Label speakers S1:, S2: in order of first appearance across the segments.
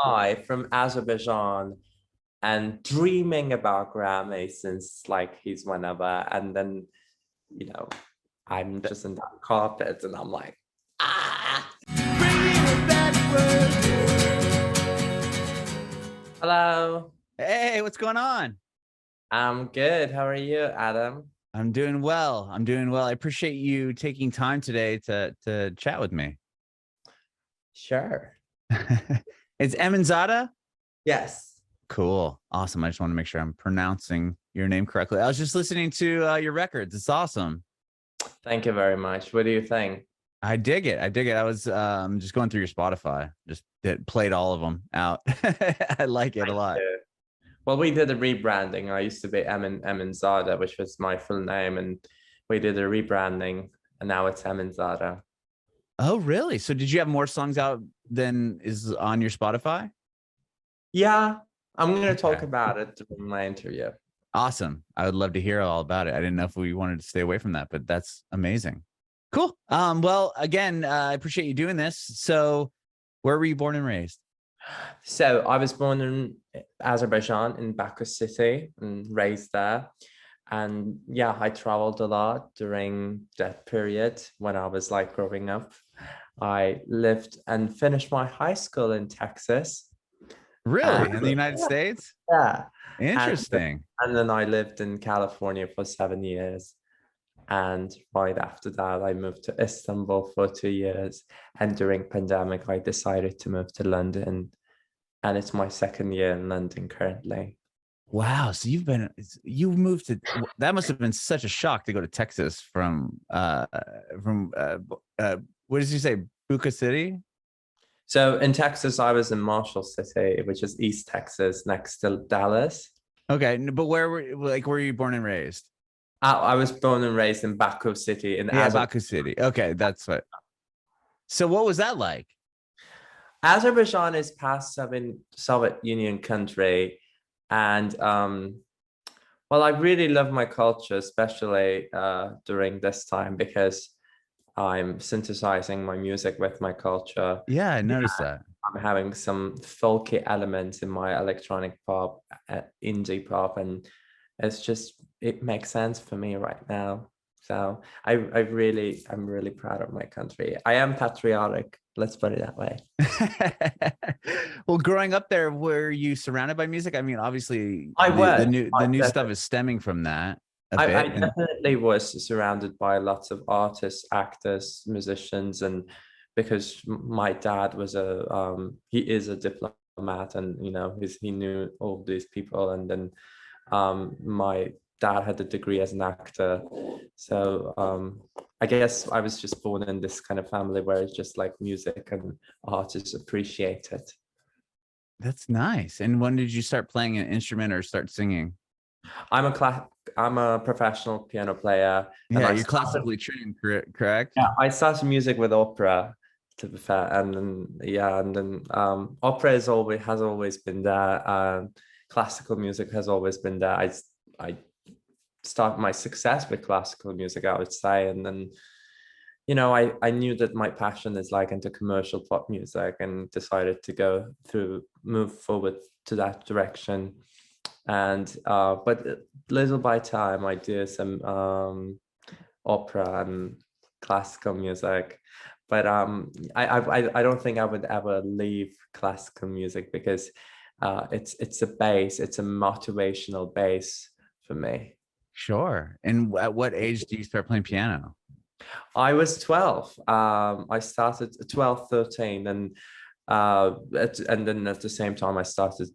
S1: guy from Azerbaijan and dreaming about Grammy since like he's whenever. And then, you know, I'm just in that carpet and I'm like, ah. Hello.
S2: Hey, what's going on?
S1: I'm good. How are you, Adam?
S2: I'm doing well. I appreciate you taking time today to chat with me.
S1: Sure.
S2: It's EMINZADA?
S1: Yes.
S2: Cool. Awesome. I just want to make sure I'm pronouncing your name correctly. I was just listening to your records. It's awesome.
S1: Thank you very much. What do you think?
S2: I dig it. I was just going through your Spotify. Just played all of them out. I like it a lot.
S1: Well, we did a rebranding. I used to be EMINZADA, which was my full name, and we did a rebranding, and now it's EMINZADA.
S2: Oh, really? So did you have more songs out than is on your Spotify?
S1: Yeah, I'm going to talk about it during my interview.
S2: Awesome. I would love to hear all about it. I didn't know if we wanted to stay away from that, but that's amazing. Cool. Well, again, I appreciate you doing this. So where were you born and raised?
S1: So I was born in Azerbaijan in Baku City and raised there. And yeah, I traveled a lot during that period when I was like growing up. I lived and finished my high school in Texas.
S2: Really? In the United States?
S1: Yeah.
S2: Interesting.
S1: And then I lived in California for 7 years. And right after that, I moved to Istanbul for 2 years. And during pandemic, I decided to move to London. And it's my second year in London currently.
S2: Wow. So you moved to, that must have been such a shock to go to Texas from what did you say? Baku City?
S1: So in Texas, I was in Marshall City, which is East Texas, next to Dallas.
S2: Okay. But where were you born and raised?
S1: I was born and raised in Baku City.
S2: Baku City. Okay. That's what. So what was that like?
S1: Azerbaijan is past Soviet Union country. And well, I really love my culture, especially during this time, because I'm synthesizing my music with my culture.
S2: Yeah, I noticed that.
S1: I'm having some folky elements in my electronic pop, indie pop, and it makes sense for me right now. So I'm really proud of my country. I am patriotic. Let's put it that way.
S2: Well, growing up there, were you surrounded by music? I mean, obviously, the new stuff is stemming from that.
S1: I definitely was surrounded by lots of artists, actors, musicians, and because my dad was he is a diplomat, and you know he knew all these people, and then my dad had a degree as an actor, so I guess I was just born in this kind of family where it's just like music and art is appreciated.
S2: That's nice. And when did you start playing an instrument or start singing?
S1: I'm a professional piano player.
S2: Yeah, you're classically trained, correct?
S1: Yeah, I started music with opera, to be fair, and then opera has always been there. Classical music has always been there. I start my success with classical music, I would say, and then you know I knew that my passion is like into commercial pop music and decided to move forward to that direction. And but little by time I do some opera and classical music, but I don't think I would ever leave classical music because it's a base, it's a motivational base for me.
S2: Sure. And at what age do you start playing piano?
S1: I was 12. I started 12, 13, and then at the same time I started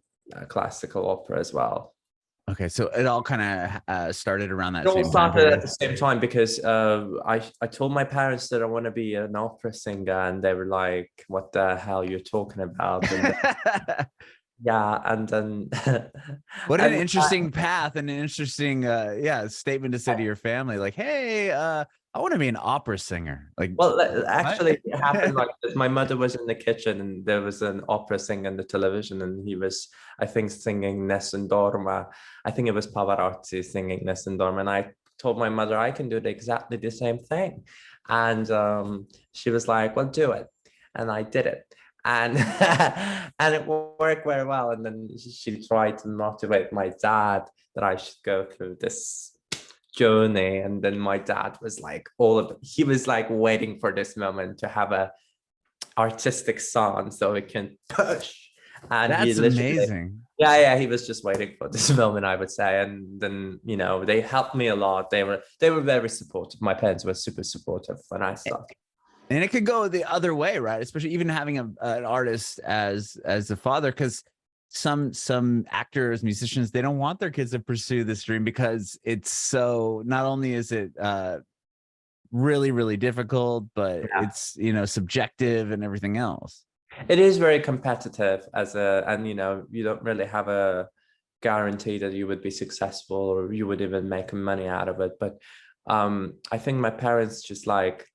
S1: classical opera as well.
S2: Okay, so it all kind of started around that
S1: same time. It all started at the
S2: period.
S1: same time because I told my parents that I want to be an opera singer, and they were like, "What the hell you're talking about?" And yeah, and then
S2: what an interesting path and an interesting statement to say to your family, like, hey, I want to be an opera singer. Like,
S1: well, actually it happened like this. My mother was in the kitchen and there was an opera singer on the television, and he was, I think, singing Nessun Dorma. I think it was Pavarotti singing Nessun Dorma, and I told my mother I can do exactly the same thing, and she was like, well, do it. And I did it. and and it worked very well. And then she tried to motivate my dad that I should go through this journey. And then my dad was like, he was like waiting for this moment to have a artistic son so he can push. And he
S2: That's
S1: literally,
S2: amazing.
S1: yeah, he was just waiting for this moment, I would say. And then, you know, they helped me a lot. They were very supportive. My parents were super supportive when I started.
S2: And it could go the other way, right? Especially even having an artist as a father, because some actors, musicians, they don't want their kids to pursue this dream because it's so, not only is it really, really difficult, but it's, you know, subjective and everything else.
S1: It is very competitive and you know, you don't really have a guarantee that you would be successful or you would even make money out of it. But I think my parents just like,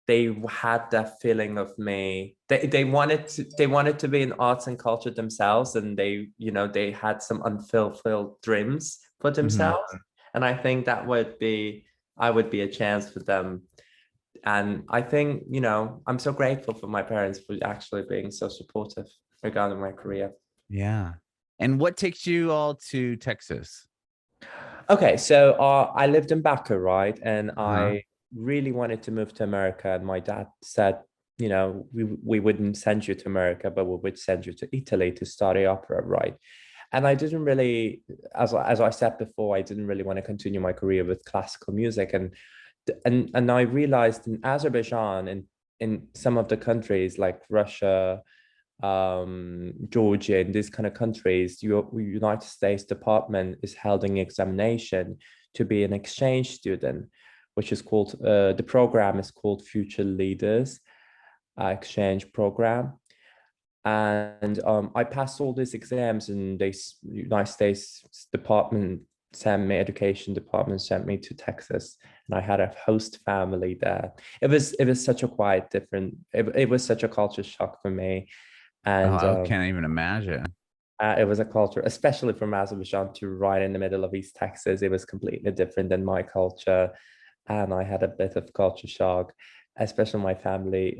S1: they had that feeling of me. They wanted to be in arts and culture themselves, and they, you know, they had some unfulfilled dreams for themselves. And I think I would be a chance for them. And I think, you know, I'm so grateful for my parents for actually being so supportive regarding my career.
S2: Yeah. And what takes you all to Texas?
S1: Okay, so I lived in Baku, right? And I really wanted to move to America. And my dad said, you know, we wouldn't send you to America, but we would send you to Italy to study opera, right? And I didn't really, as I said before, I didn't really want to continue my career with classical music. And I realized in Azerbaijan and in some of the countries like Russia, Georgia, in these kind of countries, your United States Department is holding examination to be an exchange student, which is called, the program is called Future Leaders Exchange Program. And I passed all these exams, and the United States Department Education Department sent me to Texas, and I had a host family there. It was such a it was such a culture shock for me. And
S2: I can't even imagine.
S1: it was a culture, especially from Azerbaijan, to right in the middle of East Texas. It was completely different than my culture. And I had a bit of culture shock, especially my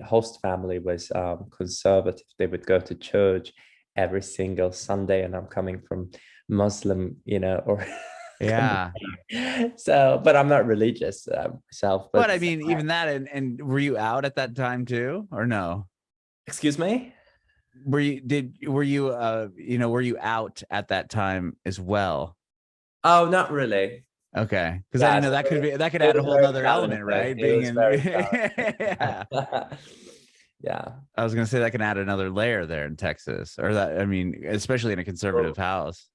S1: host family was conservative. They would go to church every single Sunday, and I'm coming from Muslim, you know, or
S2: Yeah.
S1: so, but I'm not religious myself.
S2: But I mean, even that, and were you out at that time too, or no?
S1: Excuse me?
S2: Were you you know, were you out at that time as well?
S1: Oh, not really.
S2: Okay, because I know that could add a whole nother element, right? Being in
S1: yeah. Yeah.
S2: I was gonna say that can add another layer there in Texas, or that, I mean, especially in a conservative house.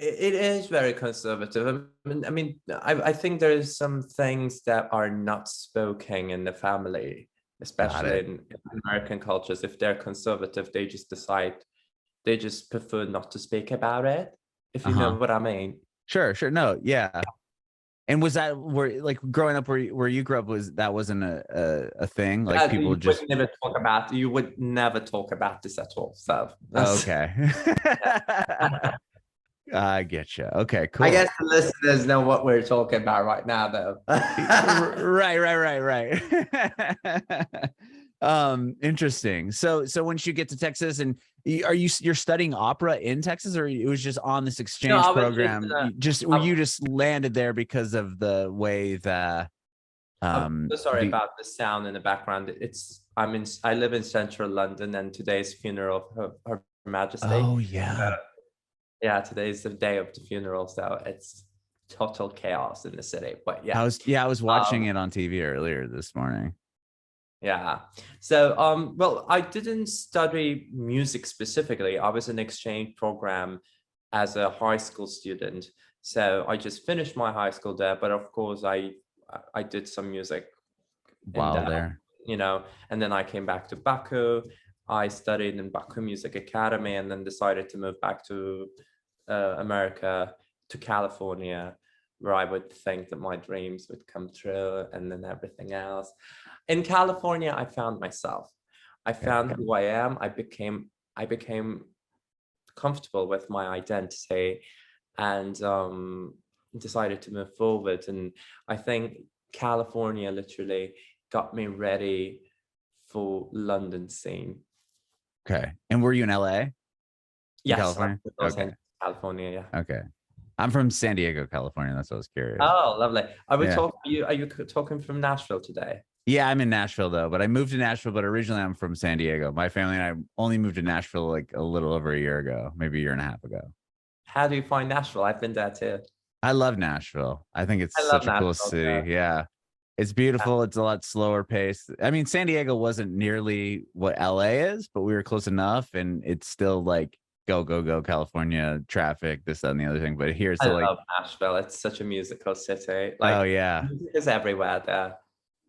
S1: It is very conservative. I think there's some things that are not spoken in the family, especially in American cultures. If they're conservative, they just prefer not to speak about it, if you know what I mean.
S2: Sure. No, yeah. And was that like growing up where you grew up, wasn't a thing? Like people just
S1: you would never talk about this at all. So
S2: okay. I get you. Okay, cool.
S1: I guess the listeners know what we're talking about right now, though.
S2: Right. Interesting. So once you get to Texas, and you're studying opera in Texas, or it was just on this exchange program? You just landed there because of the way that
S1: I'm so sorry about the sound in the background. I live in central London, and today's funeral of Her Majesty.
S2: Oh yeah.
S1: Yeah, today's the day of the funeral, so it's total chaos in the city. But yeah,
S2: I was watching it on TV earlier this morning.
S1: Yeah. So well, I didn't study music specifically. I was in an exchange program as a high school student. So I just finished my high school there, but of course I did some music
S2: while there,
S1: you know, and then I came back to Baku. I studied in Baku Music Academy, and then decided to move back to America, to California, where I would think that my dreams would come true, and then everything else. In California, I found myself. I found who I am. I became comfortable with my identity, and decided to move forward. And I think California literally got me ready for London scene.
S2: Okay. And were you in LA? In
S1: Yes,
S2: California?
S1: I'm from Los
S2: Okay.
S1: Angeles, California. Yeah.
S2: Okay. I'm from San Diego, California. That's what I was curious.
S1: Oh, lovely. Are we
S2: Yeah.
S1: talking? Are you talking from Nashville today?
S2: Yeah, I'm in Nashville though, but I moved to Nashville, but originally I'm from San Diego. My family and I only moved to Nashville like a little over a year ago, maybe a year and a half ago.
S1: How do you find Nashville? I've been there too.
S2: I love Nashville. I think it's
S1: I love
S2: such a cool
S1: Nashville. Yeah.
S2: city. Yeah. It's beautiful. It's a lot slower paced. I mean, San Diego wasn't nearly what LA is, but we were close enough. And it's still like go, go, go, California traffic, this, that, and the other thing. But here's
S1: I
S2: the like,
S1: love Nashville. It's such a musical city.
S2: oh
S1: Like
S2: yeah.
S1: music is everywhere there.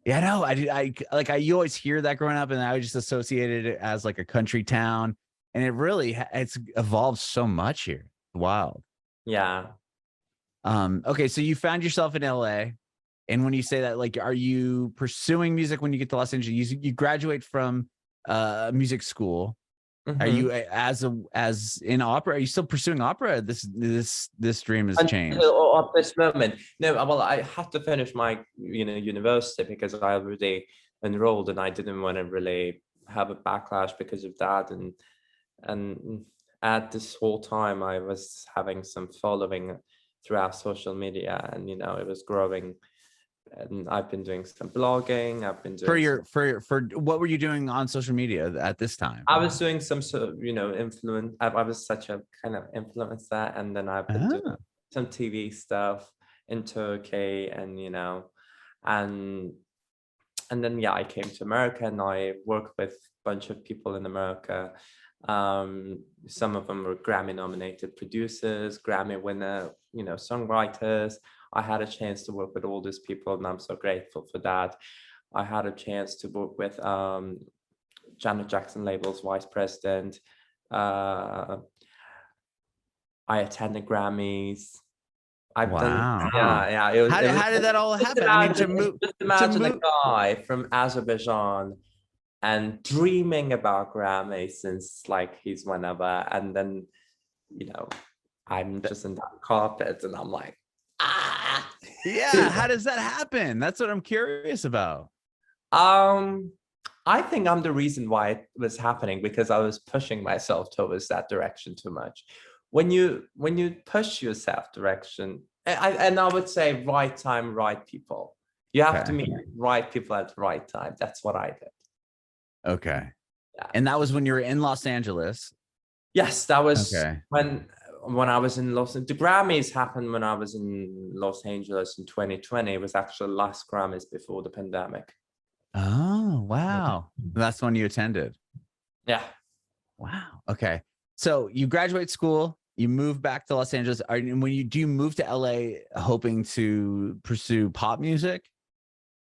S2: Yeah, no, I did. You always hear that growing up, and I just associated it as like a country town, and it really it's evolved so much here. Wild.
S1: Yeah.
S2: Okay, so you found yourself in LA, and when you say that, like, are you pursuing music when you get to Los Angeles? You graduate from music school. Are
S1: Mhm.
S2: you as in opera? Are you still pursuing opera? This dream has changed.
S1: Until at this moment, no. Well, I had to finish my university because I already enrolled, and I didn't want to really have a backlash because of that. And at this whole time, I was having some following throughout social media, and it was growing. And I've been doing some blogging. I've been doing
S2: For what were you doing on social media at this time?
S1: I was doing some sort of, influence. I was such a kind of influencer, and then I've been doing some TV stuff in Turkey, and then yeah, I came to America, and I worked with a bunch of people in America. Some of them were Grammy-nominated producers, Grammy winner, songwriters. I had a chance to work with all these people, and I'm so grateful for that. I had a chance to work with Janet Jackson label's vice president. I attended Grammys. I've done,
S2: Wow.
S1: yeah.
S2: How did that all happen? I mean,
S1: just imagine a guy from Azerbaijan and dreaming about Grammys since like he's whenever, and then I'm just in that carpet, and I'm like,
S2: yeah. How does that happen? That's what I'm curious about.
S1: I think I'm the reason why it was happening, because I was pushing myself towards that direction too much. When you push yourself direction, and I would say right time, right people. You have to meet right people at the right time. That's what I did.
S2: Okay.
S1: Yeah.
S2: And that was when you were in Los Angeles.
S1: Yes, that was when I was in Los Angeles. The Grammys happened when I was in Los Angeles in 2020. It was actually the last Grammys before the pandemic.
S2: Oh, wow. That's when you attended.
S1: Yeah.
S2: Wow. Okay. So you graduate school, you move back to Los Angeles. Do you move to LA hoping to pursue pop music?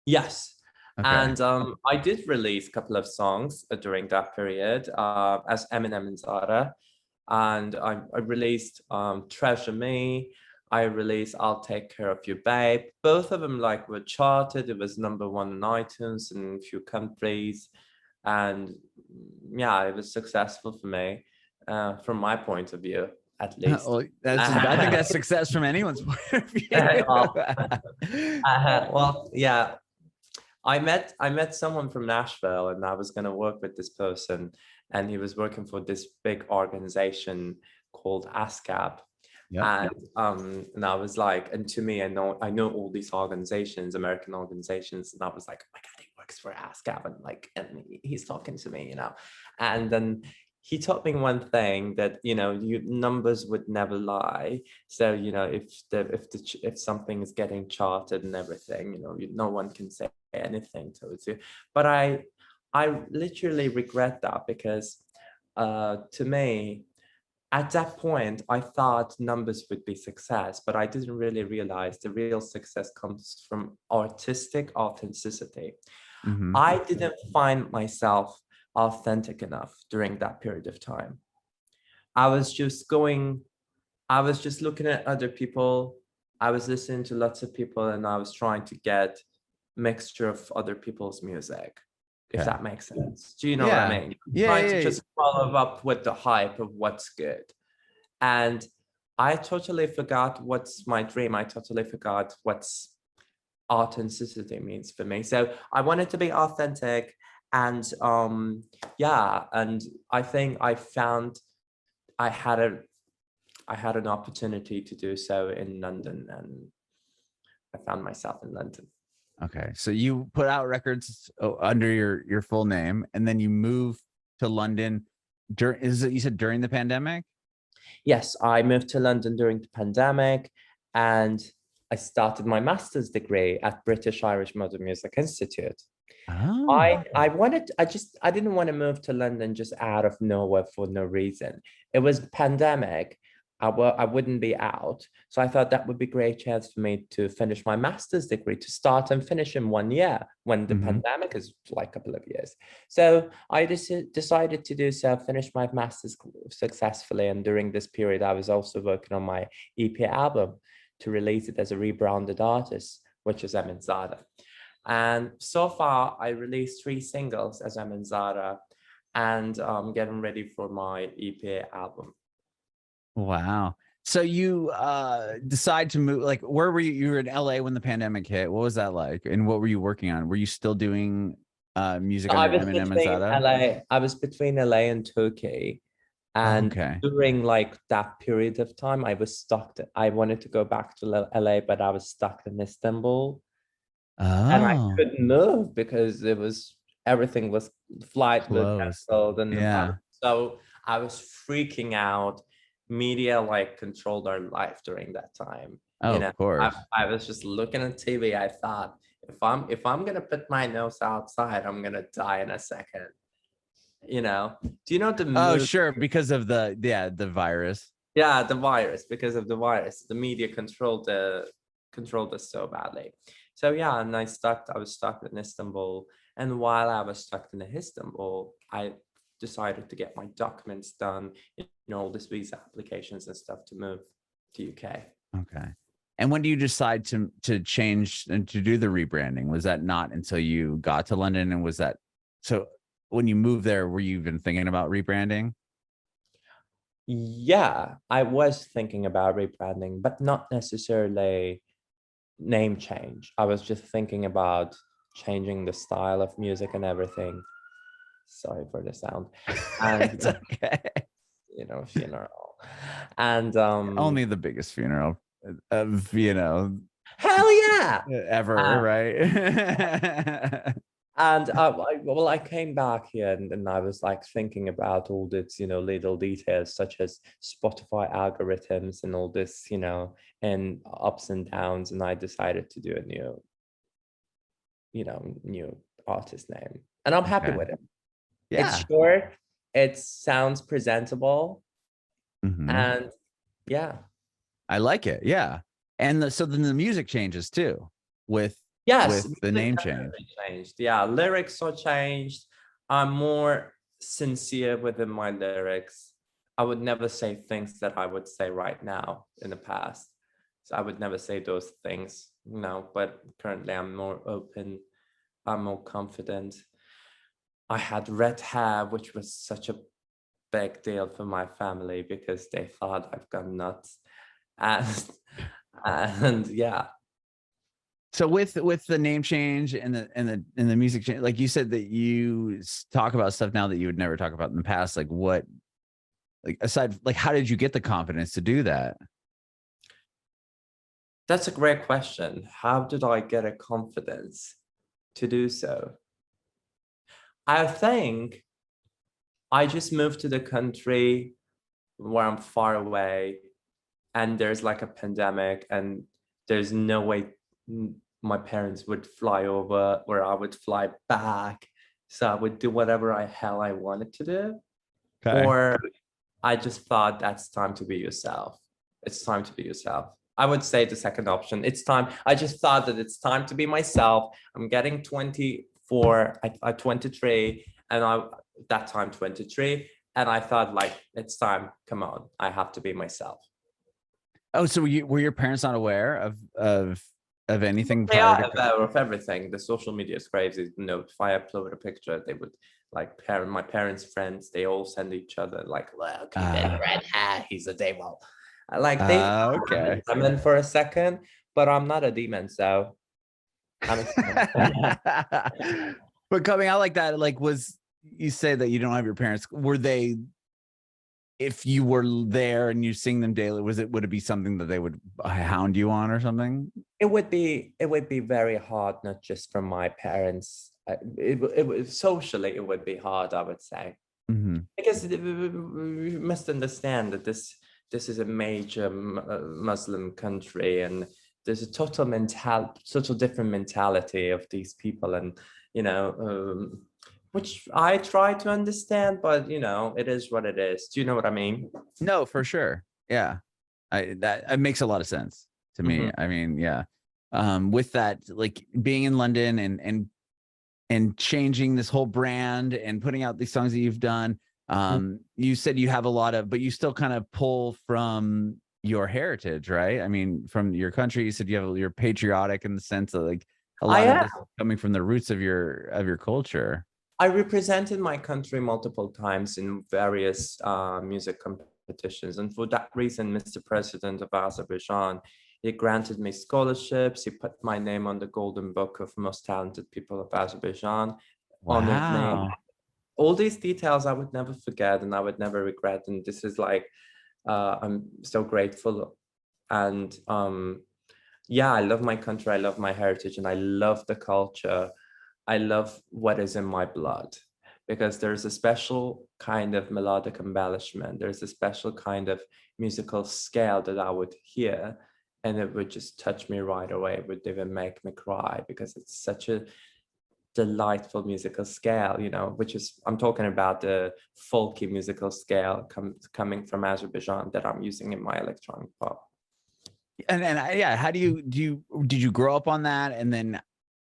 S1: Yes.
S2: Okay.
S1: And I did release a couple of songs during that period as EMINZADA. And I released Treasure Me. I released I'll Take Care of You, Babe. Both of them were charted. It was #1 on iTunes in a few countries. And yeah, it was successful for me from my point of view, at least.
S2: Well, I think that's success from anyone's point of view.
S1: Well, yeah. I met someone from Nashville, and I was going to work with this person, and he was working for this big organization called ASCAP. Yep. And I was like, and to me, I know all these organizations, American organizations, and I was like, oh my God, he works for ASCAP, and he's talking to me, and then he taught me one thing, that numbers would never lie. So if something is getting charted and everything, no one can say anything towards you. But I literally regret that, because to me, at that point, I thought numbers would be success, but I didn't really realize the real success comes from artistic authenticity. Mm-hmm. I didn't find myself authentic enough during that period of time. I was just looking at other people. I was listening to lots of people, and I was trying to get mixture of other people's music, if that makes sense. Do you know what I mean? Trying to just follow up with the hype of what's good. And I totally forgot what's my dream. I totally forgot what's authenticity means for me. So I wanted to be authentic, And yeah, and I think I had an opportunity to do so in London, and I found myself in London.
S2: Okay, so you put out records under your full name, and then you move to London during, you said during the pandemic?
S1: Yes, I moved to London during the pandemic, and I started my master's degree at British Irish Modern Music Institute.
S2: Oh,
S1: I didn't want to move to London just out of nowhere for no reason. It was pandemic. I wouldn't be out. So I thought that would be a great chance for me to finish my master's degree, to start and finish in 1 year when the pandemic is like a couple of years. So I decided to do so, finish my master's successfully. And during this period, I was also working on my EP album to release it as a rebranded artist, which is EMINZADA. And so far, I released 3 singles as EMINZADA, and I'm getting ready for my EP album.
S2: wow. So you decide to move, like, where were you? You were in LA when the pandemic hit. What was that like? And what were you working on? Were you still doing music under EMINZADA?
S1: I was between LA and Turkey. And during like that period of time, I was stuck. I wanted to go back to LA, but I was stuck in Istanbul. And I couldn't move because everything was, flight was canceled, and so I was freaking out. Media like controlled our life during that time.
S2: Of course.
S1: I was just looking at TV. I thought, if I'm gonna put my nose outside, I'm gonna die in a second. Do you know the
S2: movie? Sure, because of the virus.
S1: Yeah, the virus, because of the virus. The media controlled us so badly. So yeah, and I was stuck in Istanbul. And while I was stuck in Istanbul, I decided to get my documents done, all these visa applications and stuff to move to UK.
S2: Okay. And when do you decide to change and to do the rebranding? Was that not until you got to London? And was that, so when you moved there, were you even thinking about rebranding?
S1: Yeah, I was thinking about rebranding, but not necessarily name change. I was just thinking about changing the style of music and everything. Sorry for the sound. And
S2: it's okay.
S1: Funeral. And
S2: only the biggest funeral of
S1: hell yeah,
S2: ever, right?
S1: And I came back here, and I was like thinking about all this, little details such as Spotify algorithms and all this, and ups and downs. And I decided to do a new artist name, and I'm happy with it. Yeah. It's short, it sounds presentable, and yeah,
S2: I like it. Yeah, and so then the music changes too with the name change.
S1: Yeah, lyrics are changed. I'm more sincere within my lyrics. I would never say things that I would say right now in the past. So I would never say those things, but currently I'm more open. I'm more confident. I had red hair, which was such a big deal for my family because they thought I've gone nuts. And yeah.
S2: So with the name change and the music change, like you said that you talk about stuff now that you would never talk about in the past, like what, like aside, like how did you get the confidence to do that?
S1: That's a great question. How did I get a confidence to do so? I think I just moved to the country where I'm far away, and there's like a pandemic, and there's no way my parents would fly over or I would fly back. So I would do whatever hell I wanted to do. Okay. Or I just thought that's time to be yourself. It's time to be yourself. I would say the second option. It's time. I just thought that it's time to be myself. I'm getting 24, I 23, and that time 23. And I thought, like, it's time. Come on, I have to be myself.
S2: Oh, so were your parents not aware of anything?
S1: They are aware of everything. The social media is crazy. If I upload a picture, they would my parents' friends. They all send each other like, "Well, okay, that red hair, he's a devil." Like they okay. I'm in for a second, but I'm not a demon, so I'm
S2: But coming out like that, like, you say that you don't have your parents, were they, if you were there and you sing them daily, would it be something that they would hound you on or something?
S1: It would be very hard, not just from my parents. It would socially, it would be hard, I would say.
S2: Mhm.
S1: Because we must understand that this is a major Muslim country, and there's a total different mentality of these people, and which I try to understand, but it is what it is. Do you know what I mean?
S2: No, for sure. Yeah. That it makes a lot of sense to me.
S1: Mhm.
S2: I mean, yeah. With that, like being in London and changing this whole brand and putting out these songs that you've done. You said you have a lot of, but you still kind of pull from your heritage, right? I mean, from your country. You said you're patriotic in the sense that like a
S1: I
S2: lot of
S1: am.
S2: this is coming from the roots of your culture.
S1: I represented my country multiple times in various music competitions, and for that reason, Mr. President of Azerbaijan, he granted me scholarships. He put my name on the Golden Book of Most Talented People of Azerbaijan, honored me.
S2: Wow.
S1: All these details I would never forget, and I would never regret. And this is like, I'm so grateful. And yeah, I love my country. I love my heritage, and I love the culture. I love what is in my blood, because there's a special kind of melodic embellishment. There's a special kind of musical scale that I would hear, and it would just touch me right away. It would even make me cry, because it's such a delightful musical scale, which is, I'm talking about the folky musical scale coming from Azerbaijan that I'm using in my electronic pop.
S2: Yeah, how did you grow up on that? And then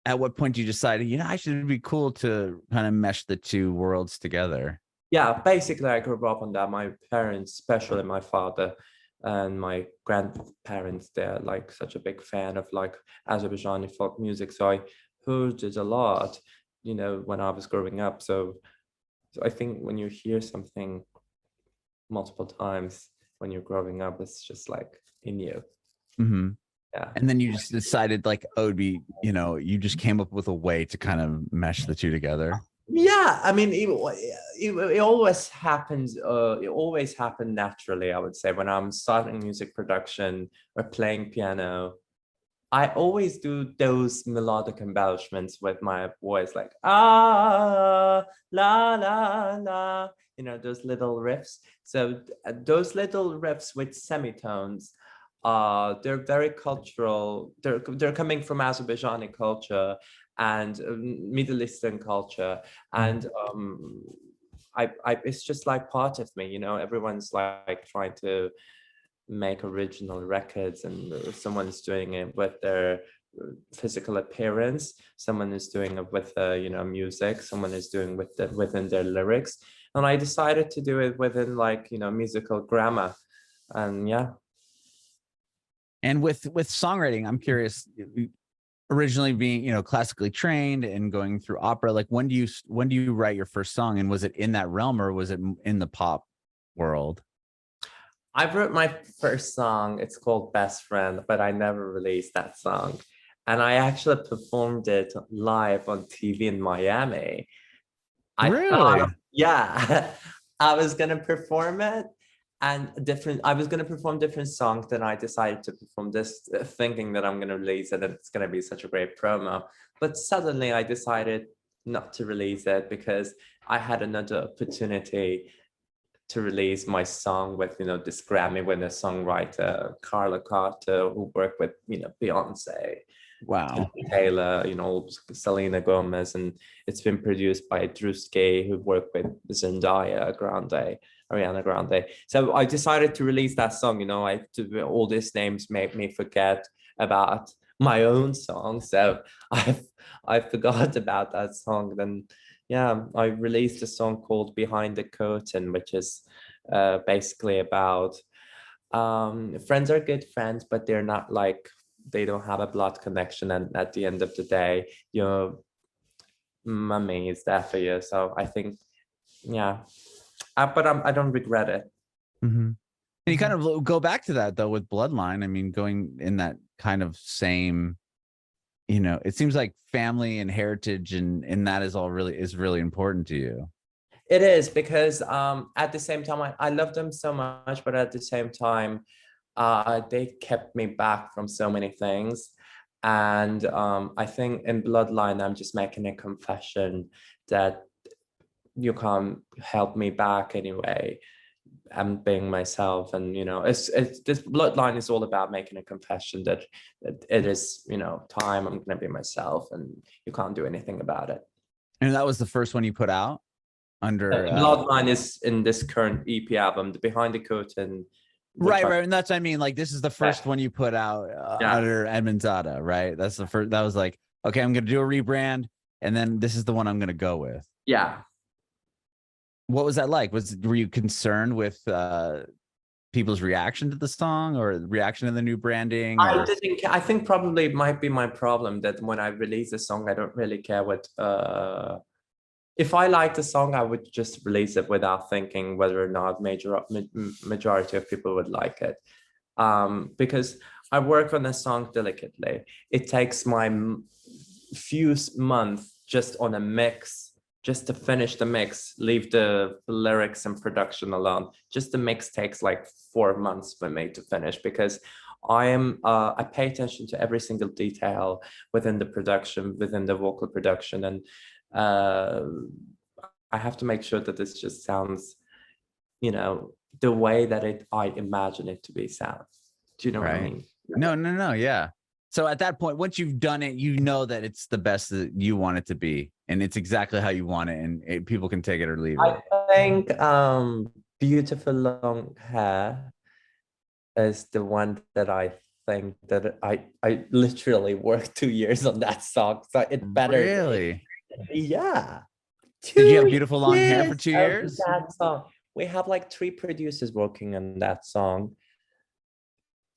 S2: at what point do you decide, I should be cool to kind of mesh the two worlds together?
S1: Yeah, basically I grew up on that. My parents, especially my father and my grandparents, they're like such a big fan of like Azerbaijani folk music. So I heard it a lot, when I was growing up. So I think when you hear something multiple times when you're growing up, it's just like in you.
S2: Mm-hmm.
S1: Yeah.
S2: And then you just decided like, oh, it'd be, you just came up with a way to kind of mesh the two together.
S1: Yeah, I mean, it always happens. It always happened naturally, I would say. When I'm starting music production or playing piano, I always do those melodic embellishments with my voice, like la la la, those little riffs. So those little riffs with semitones, they're very cultural. They're coming from Azerbaijani culture and Middle Eastern culture, and it's just like part of me. Everyone's like trying to make original records, and someone's doing it with their physical appearance, someone is doing it with music, someone is doing with within their lyrics, and I decided to do it within like musical grammar. And yeah.
S2: And with songwriting, I'm curious, originally being, classically trained and going through opera, like when do you write your first song, and was it in that realm or was it in the pop world?
S1: I wrote my first song. It's called Best Friend, but I never released that song. And I actually performed it live on TV in Miami.
S2: Really?
S1: Yeah, I was gonna perform it, and I was gonna perform different songs. Then I decided to perform this, thinking that I'm gonna release it and it's gonna be such a great promo. But suddenly I decided not to release it, because I had another opportunity to release my song with this Grammy winner songwriter Carla Carter, who worked with Beyonce,
S2: Wow.
S1: Taylor, Selena Gomez, and it's been produced by Druski, who worked with Ariana Grande. So I decided to release that song. All these names made me forget about my own song, so I forgot about that song. Then yeah, I released a song called Behind the Curtain, which is basically about friends are good friends, but they're not like, they don't have a blood connection, and at the end of the day, your mommy is there for you. So I think, yeah, but I don't regret it.
S2: And you kind of go back to that though with Bloodline. I mean, going in that kind of same, you know, it seems like family and heritage and that is all really important to you.
S1: It is, because at the same time, I love them so much, but at the same time, they kept me back from so many things. And I think in Bloodline, I'm just making a confession that you can't help me back anyway. I'm being myself, and you know, it's this Bloodline is all about making a confession that it is, you know, time. I'm gonna be myself, and you can't do anything about it.
S2: And that was the first one you put out under
S1: Bloodline is in this current EP album, the Behind the Curtain.
S2: right, and that's, I mean, like, this is the first one you put out under EMINZADA, right? That's the first. That was like, okay, I'm gonna do a rebrand, and then this is the one I'm gonna go with.
S1: Yeah.
S2: What was that like? Were you concerned with people's reaction to the song or reaction to the new branding?
S1: I didn't. I think probably it might be my problem that when I release a song, I don't really care what. If I like the song, I would just release it without thinking whether or not majority of people would like it, because I work on a song delicately. It takes my few months just on a mix. Just to finish the mix, leave the lyrics and production alone. Just the mix takes like 4 months for me to finish, because I pay attention to every single detail within the production, within the vocal production, and I have to make sure that this just sounds, you know, the way that I imagine it to be sound. Do you know what I mean?
S2: No, yeah. So at that point, once you've done it, you know that it's the best that you want it to be, and it's exactly how you want it, and people can take it or leave it.
S1: I think Beautiful Long Hair is the one that I think that I literally worked 2 years on that song, so it better.
S2: Really?
S1: Yeah.
S2: Did you have beautiful long hair for 2 years?
S1: That song. We have like 3 producers working on that song.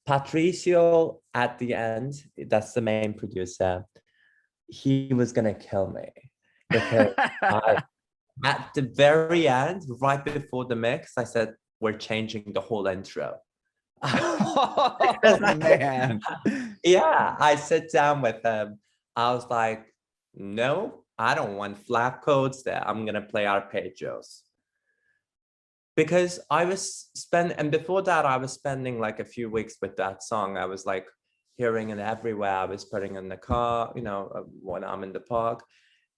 S1: Patricio at the end, that's the main producer. He was gonna kill me, because at the very end, right before the mix, I said, we're changing the whole intro.
S2: Oh, man.
S1: Yeah, I sit down with him. I was like, no, I don't want flat chords there. I'm gonna play arpeggios. Because I was and before that, I was spending like a few weeks with that song. I was like hearing it everywhere. I was putting in the car, you know, when I'm in the park.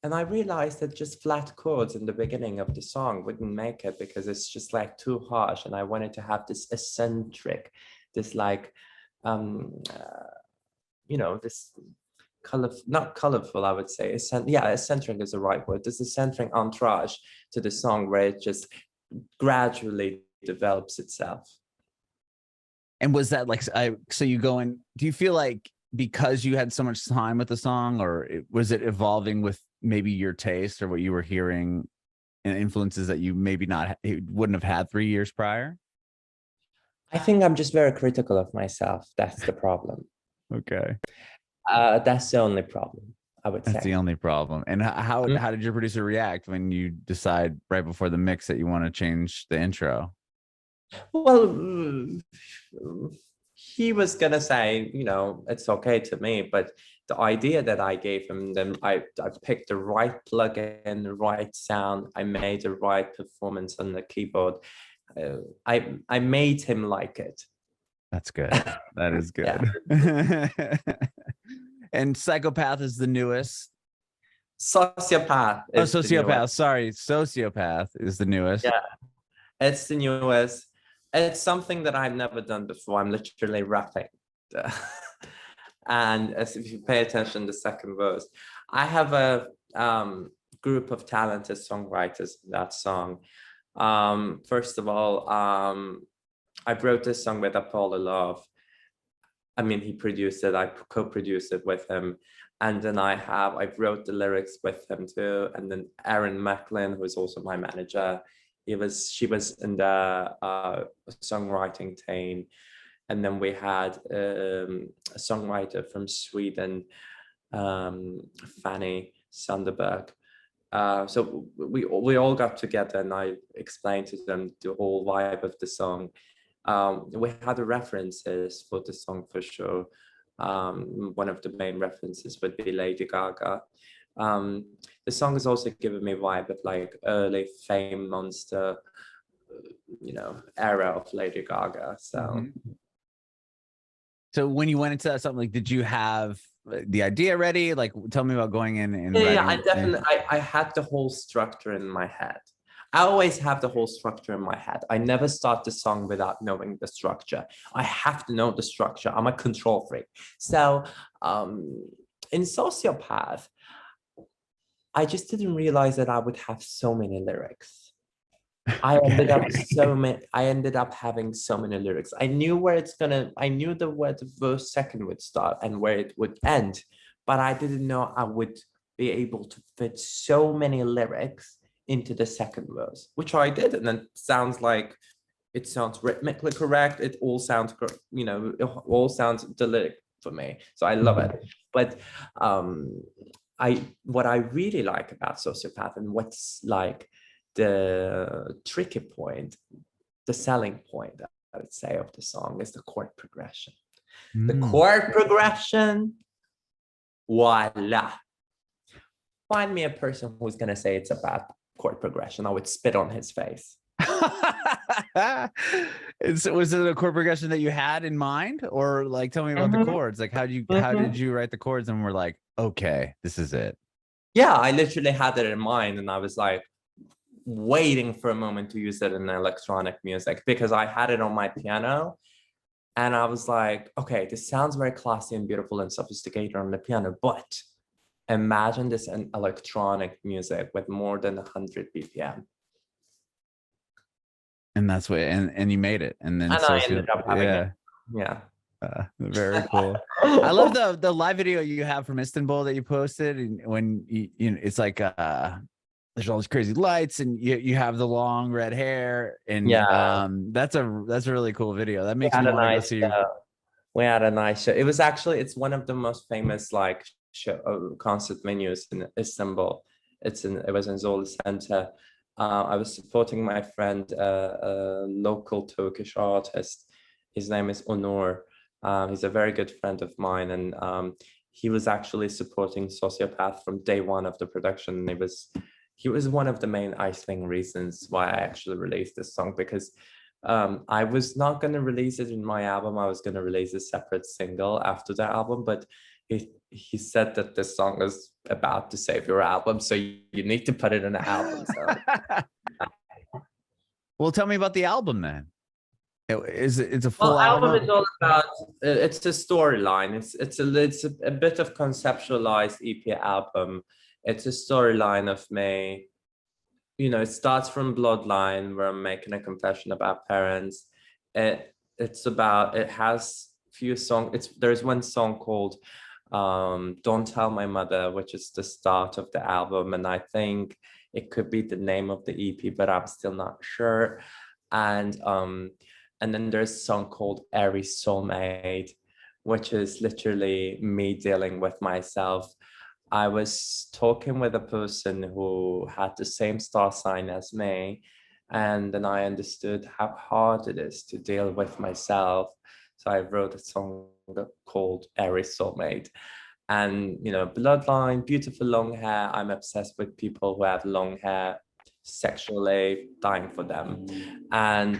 S1: And I realized that just flat chords in the beginning of the song wouldn't make it, because it's just like too harsh. And I wanted to have this eccentric, this like, you know, this colorful, not colorful, I would say. Eccentric is the right word. This eccentric entourage to the song where it just gradually develops itself.
S2: And was that like, so you go in, do you feel like because you had so much time with the song, or was it evolving with maybe your taste or what you were hearing and influences that you maybe wouldn't have had 3 years prior?
S1: I think I'm just very critical of myself. That's the problem.
S2: Okay.
S1: That's the only problem, I would say.
S2: That's the only problem. And how did your producer react when you decide right before the mix that you want to change the intro?
S1: Well, he was gonna say, you know, it's okay to me, but the idea that I gave him, then I picked the right plugin, the right sound, I made the right performance on the keyboard. I made him like it.
S2: That's good. That is good. And Psychopath is the newest.
S1: Sociopath.
S2: Sociopath. Sorry, Sociopath is the newest.
S1: Yeah, it's the newest. It's something that I've never done before. I'm literally rapping. And as if you pay attention to the second verse, I have a group of talented songwriters in that song. First of all, I wrote this song with Apollo Love. I mean, he produced it, I co-produced it with him. And then I wrote the lyrics with him too. And then Erin Macklin, who is also my manager, she was in the songwriting team. And then we had a songwriter from Sweden, Fanny Sanderberg. So we all got together, and I explained to them the whole vibe of the song. We had the references for the song for sure. One of the main references would be Lady Gaga. The song has also given me vibe of like early Fame Monster, era of Lady Gaga. So.
S2: So when you went into that something, like, did you have the idea ready? Like, tell me about going in and
S1: Yeah,
S2: writing.
S1: I definitely, I had the whole structure in my head. I always have the whole structure in my head. I never start the song without knowing the structure. I have to know the structure. I'm a control freak. So in Sociopath, I just didn't realize that I would have so many lyrics. I ended up having so many lyrics. I knew where the verse second would start and where it would end, but I didn't know I would be able to fit so many lyrics into the second verse, which I did. And then it sounds rhythmically correct. It all sounds, it all sounds idyllic for me. So I love it. But what I really like about Sociopath, and what's like the tricky point, the selling point, I would say, of the song, is the chord progression. The chord progression, voila. Find me a person who's going to say it's a bad chord progression. I would spit on his face.
S2: Was it a chord progression that you had in mind, or like, tell me about the chords? Like, how did you write the chords and were like, okay, this is it?
S1: Yeah, I literally had it in mind, and I was like waiting for a moment to use it in electronic music, because I had it on my piano and I was like, okay, this sounds very classy and beautiful and sophisticated on the piano, but imagine this in electronic music with more than 100 BPM.
S2: And that's what, and you made it. And then
S1: I ended up having it. Yeah.
S2: Very cool. I love the live video you have from Istanbul that you posted, and when it's like there's all these crazy lights and you have the long red hair, and that's a really cool video. That makes me want to go see you.
S1: We had a nice show. It's one of the most famous like concert venues in Istanbul. It was in Zorlu Center. I was supporting my friend, a local Turkish artist. His name is Onur. He's a very good friend of mine, and he was actually supporting Sociopath from day one of the production. He was one of the main, I think, reasons why I actually released this song, because I was not going to release it in my album. I was going to release a separate single after the album, but he said that this song is about to save your album, so you need to put it in an album. So.
S2: Well, tell me about the album then. It's a full album.
S1: Is all about. It's a storyline. It's a bit of conceptualized EP album. It's a storyline of me. It starts from Bloodline, where I'm making a confession about parents. It has few songs. There's one song called Don't Tell My Mother, which is the start of the album, and I think it could be the name of the EP, but I'm still not sure. And then there's a song called Aries Soulmate, which is literally me dealing with myself. I was talking with a person who had the same star sign as me, and then I understood how hard it is to deal with myself. So I wrote a song called Aries Soulmate. And, Bloodline, beautiful long hair. I'm obsessed with people who have long hair, sexually dying for them. And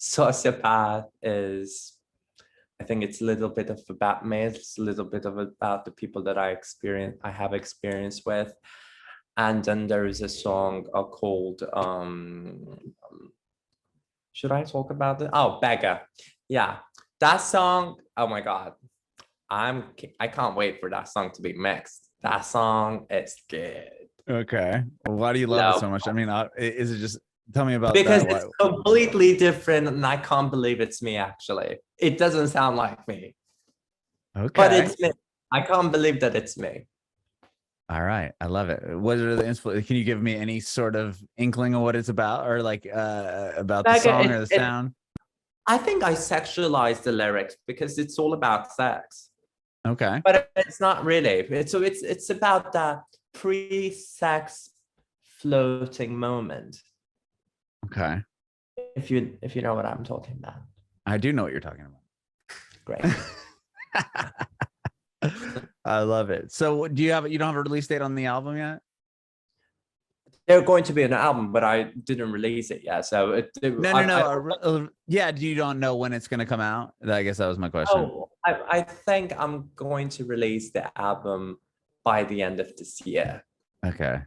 S1: Sociopath is, I think it's a little bit of about me. It's a little bit of about the people that I have experience with. And then there is a song called, should I talk about it? Oh, Beggar. Yeah, that song. Oh my God. I can't wait for that song to be mixed. That song is good.
S2: Okay. Well, why do you love it so much? I mean, is it just, tell me about
S1: because
S2: that.
S1: It's completely different, and I can't believe it's me. Actually, it doesn't sound like me.
S2: Okay.
S1: But it's me. I can't believe that it's me.
S2: All right, I love it. What are the inspirations? Can you give me any sort of inkling of what it's about, or like about the song or the sound?
S1: I think I sexualize the lyrics because it's all about sex.
S2: Okay.
S1: But it's not really. It's about that pre-sex floating moment.
S2: Okay.
S1: If you know what I'm talking about.
S2: I do know what you're talking about.
S1: Great.
S2: I love it. So you don't have a release date on the album yet?
S1: There's going to be an album, but I didn't release it yet. So
S2: Yeah, you don't know when it's going to come out? I guess that was my question.
S1: Oh, I think I'm going to release the album by the end of this year.
S2: Okay.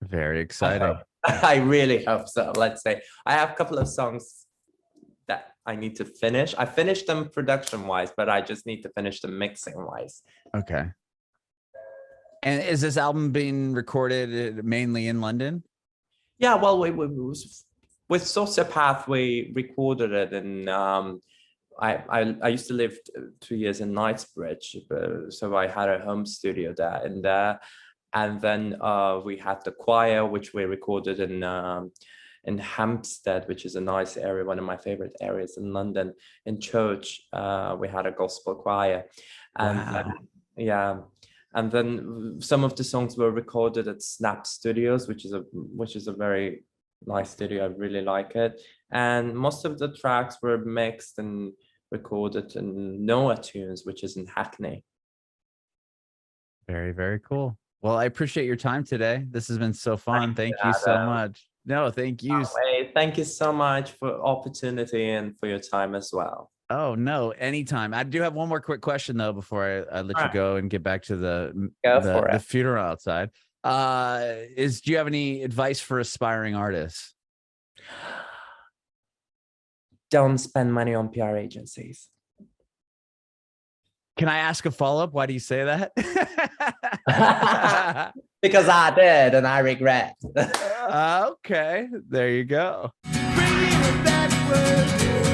S2: Very exciting.
S1: I really hope so. Let's say I have a couple of songs that I need to finish. I finished them production-wise, but I just need to finish them mixing-wise.
S2: Okay. And is this album being recorded mainly in London?
S1: Yeah, well, with Sociopath, we recorded it in. I used to live 2 years in Knightsbridge, so I had a home studio there, and then we had the choir, which we recorded in Hampstead, which is a nice area, one of my favorite areas in London. In church, we had a gospel choir, and
S2: wow.
S1: And then some of the songs were recorded at Snap Studios, which is a very nice studio. I really like it. And most of the tracks were mixed and recorded in Noah Tunes, which is in Hackney.
S2: Very, very cool. Well, I appreciate your time today. This has been so fun. Thank you so much. No, thank you.
S1: Thank you so much for opportunity and for your time as well.
S2: Oh, no, anytime. I do have one more quick question, though, before I let you go and get back to the funeral outside. Do you have any advice for aspiring artists?
S1: Don't spend money on PR agencies.
S2: Can I ask a follow-up? Why do you say that?
S1: Because I did and I regret.
S2: Okay, there you go. Bringing it backward.